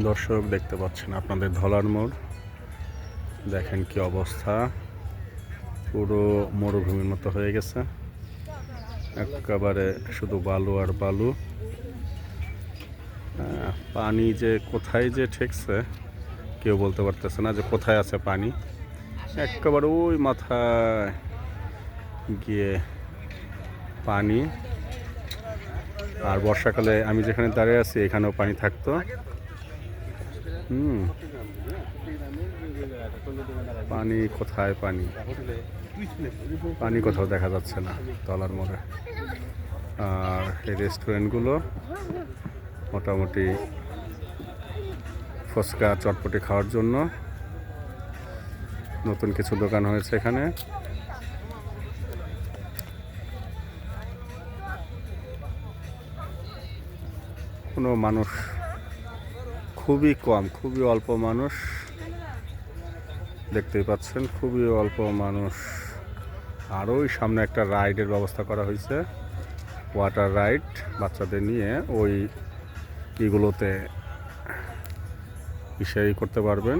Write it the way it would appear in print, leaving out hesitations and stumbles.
দর্শক দেখতে পাচ্ছেন আপনাদের ধলার মোড়, দেখেন কি অবস্থা, পুরো মরুভূমির মতো হয়ে গেছে, একেবারে শুধু বালু আর বালু। পানি যে কোথায় যে ঠেকছে কেউ বলতে পারতেছে না যে কোথায় আছে পানি। একেবারে ওই মাথায় গিয়ে পানি। আর বর্ষাকালে আমি যেখানে দাঁড়িয়ে আছি এখানেও পানি থাকতো। পানি কোথায়, পানি পানি কোথাও দেখা যাচ্ছে না তলার মোড়ে। আর এই রেস্টুরেন্টগুলো মোটামুটি ফুচকা চটপটি খাওয়ার জন্য নতুন কিছু দোকান হয়েছে এখানে। কোনো মানুষ খুবই কম, খুবই অল্প মানুষ, দেখতেই পাচ্ছেন খুবই অল্প মানুষ। আর ওই সামনে একটা রাইডের ব্যবস্থা করা হয়েছে, ওয়াটার রাইড, বাচ্চাদের নিয়ে ওই ইগুলোতে করতে পারবেন।